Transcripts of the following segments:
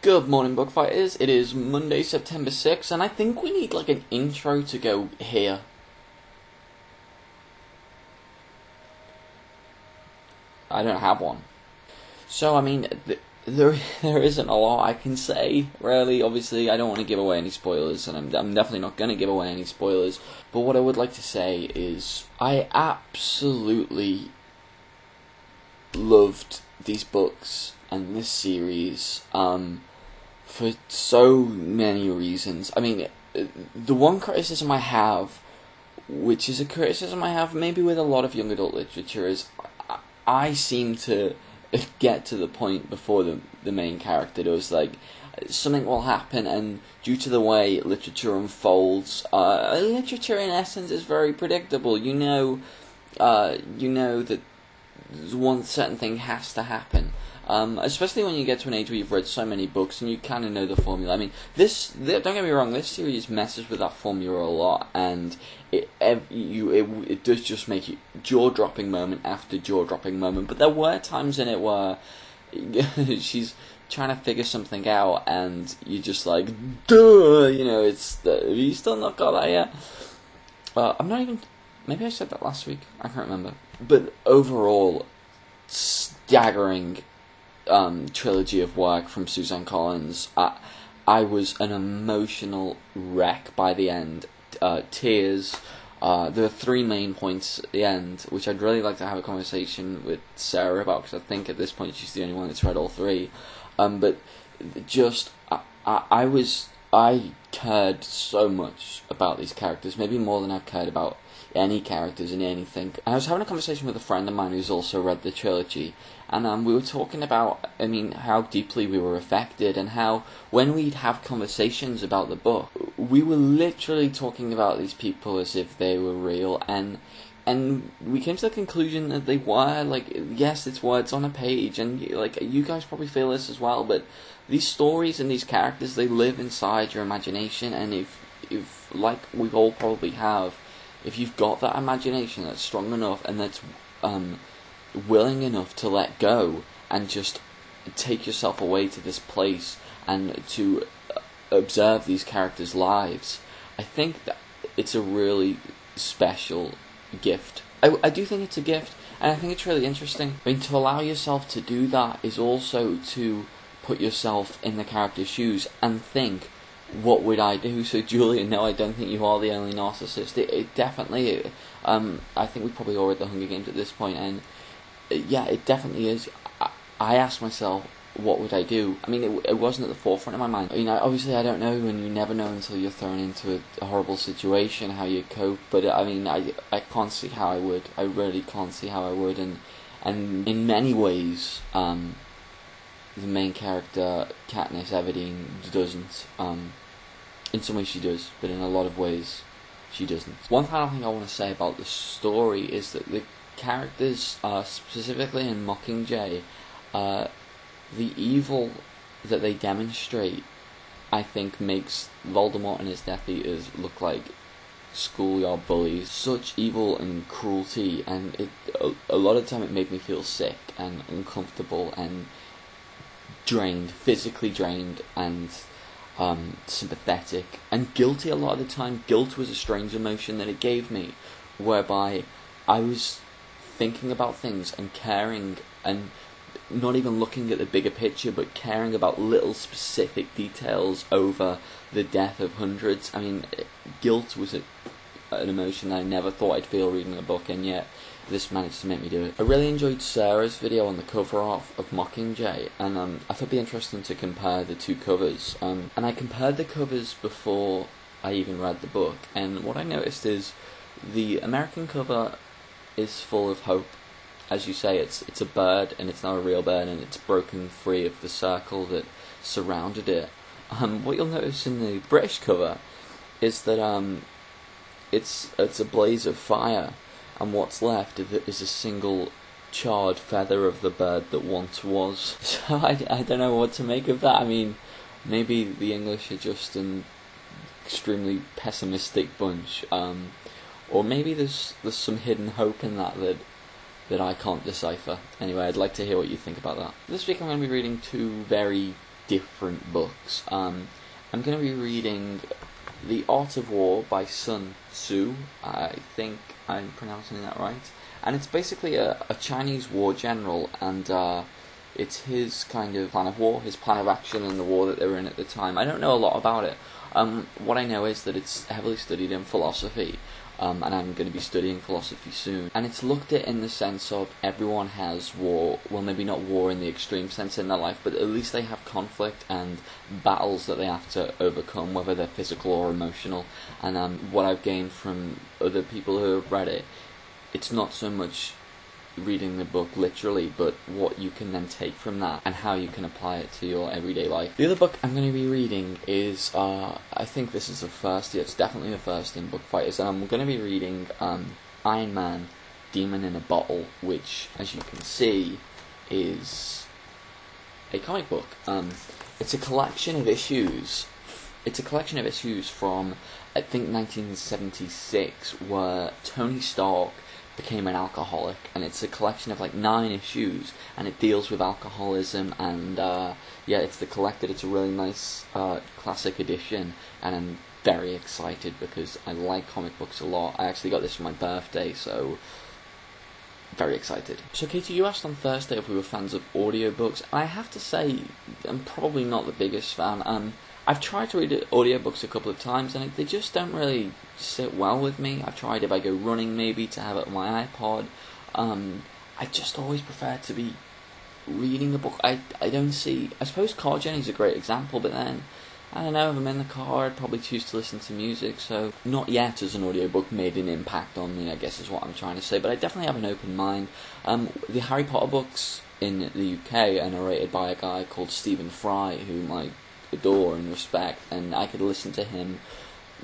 Good morning, Bookfighters. It is Monday, September 6th, and I think we need like an intro to go here. I don't have one. So, I mean, there isn't a lot I can say, really. Obviously, I don't want to give away any spoilers, and I'm definitely not going to give away any spoilers. But what I would like to say is, I absolutely loved these books and this series, for so many reasons. I mean, the one criticism I have, which is a criticism I have maybe with a lot of young adult literature, is I seem to get to the point before the main character does. Like, something will happen, and due to the way literature unfolds, literature in essence is very predictable. You know that one certain thing has to happen. Especially when you get to an age where you've read so many books and you kind of know the formula. I mean, don't get me wrong, this series messes with that formula a lot, and it does just make you jaw-dropping moment after jaw-dropping moment. But there were times in it where she's trying to figure something out, and you're just like, duh, have you still not got that yet? I'm not even. Maybe I said that last week. I can't remember. But overall, staggering trilogy of work from Suzanne Collins. I was an emotional wreck by the end. Tears. There are three main points at the end, which I'd really like to have a conversation with Sarah about, because I think at this point she's the only one that's read all three. But just, I cared so much about these characters, maybe more than I've cared about any characters in anything. I was having a conversation with a friend of mine who's also read the trilogy, and we were talking about, how deeply we were affected, and how when we'd have conversations about the book, we were literally talking about these people as if they were real, and we came to the conclusion that they were. Like, yes, it's words on a page, and you guys probably feel this as well, but these stories and these characters, they live inside your imagination, and if like we all probably have, if you've got that imagination that's strong enough and that's willing enough to let go and just take yourself away to this place and to observe these characters' lives, I think that it's a really special gift. I do think it's a gift, and I think it's really interesting. To allow yourself to do that is also to put yourself in the character's shoes and think, what would I do? So, Julian, no, I don't think you are the only narcissist. It definitely, I think we probably all read the Hunger Games at this point, and yeah, it definitely is. I asked myself, what would I do? It wasn't at the forefront of my mind. Obviously I don't know, and you never know until you're thrown into a horrible situation how you cope, but I can't see how I would. I really can't see how I would, and in many ways, the main character, Katniss Everdeen, doesn't. In some ways she does, but in a lot of ways she doesn't. One final thing I want to say about the story is that the characters, specifically in Mockingjay, the evil that they demonstrate, I think, makes Voldemort and his Death Eaters look like schoolyard bullies. Such evil and cruelty, and a lot of the time it made me feel sick and uncomfortable and drained, physically drained, and sympathetic and guilty a lot of the time. Guilt was a strange emotion that it gave me, whereby I was thinking about things and caring, and not even looking at the bigger picture, but caring about little specific details over the death of hundreds. Guilt was an emotion that I never thought I'd feel reading a book, and yet this managed to make me do it. I really enjoyed Sarah's video on the cover art of Mockingjay, and I thought it'd be interesting to compare the two covers. And I compared the covers before I even read the book, and what I noticed is the American cover is full of hope. As you say, it's a bird, and it's not a real bird, and it's broken free of the circle that surrounded it. What you'll notice in the British cover is that it's a blaze of fire, and what's left is a single charred feather of the bird that once was. So I don't know what to make of that. Maybe the English are just an extremely pessimistic bunch, or maybe there's some hidden hope in that I can't decipher. Anyway, I'd like to hear what you think about that. This week I'm going to be reading two very different books. I'm going to be reading The Art of War by Sun Tzu. I think I'm pronouncing that right. And it's basically a Chinese war general, and it's his kind of plan of war, his plan of action in the war that they were in at the time. I don't know a lot about it. What I know is that it's heavily studied in philosophy, and I'm going to be studying philosophy soon. And it's looked at in the sense of everyone has war, well, maybe not war in the extreme sense in their life, but at least they have conflict and battles that they have to overcome, whether they're physical or emotional. And what I've gained from other people who have read it, it's not so much reading the book literally, but what you can then take from that and how you can apply it to your everyday life. The other book I'm going to be reading is, I think this is the first, yeah, it's definitely the first in Bookfighters, and I'm going to be reading Iron Man, Demon in a Bottle, which, as you can see, is a comic book. It's a collection of issues. It's a collection of issues from, I think, 1976, where Tony Stark became an alcoholic, and it's a collection of like 9 issues, and it deals with alcoholism, and yeah, it's the collected. It's a really nice classic edition, and I'm very excited because I like comic books a lot. I actually got this for my birthday, so very excited. So Katie, you asked on Thursday if we were fans of audiobooks. I have to say I'm probably not the biggest fan. I've tried to read audiobooks a couple of times, and they just don't really sit well with me. I've tried if I go running maybe to have it on my iPod. I just always prefer to be reading a book. I don't see... I suppose Car Journey's a great example, but then, I don't know, if I'm in the car, I'd probably choose to listen to music, so not yet has an audiobook made an impact on me, I guess is what I'm trying to say, but I definitely have an open mind. The Harry Potter books in the UK are narrated by a guy called Stephen Fry, whom I adore and respect, and I could listen to him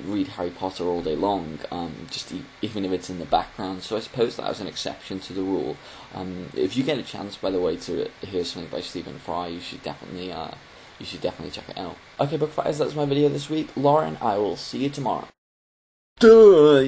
read Harry Potter all day long, even if it's in the background, so I suppose that was an exception to the rule. If you get a chance, by the way, to hear something by Stephen Fry, you should definitely check it out. Okay, Bookfighters, that's my video this week. Lauren, I will see you tomorrow. Duh!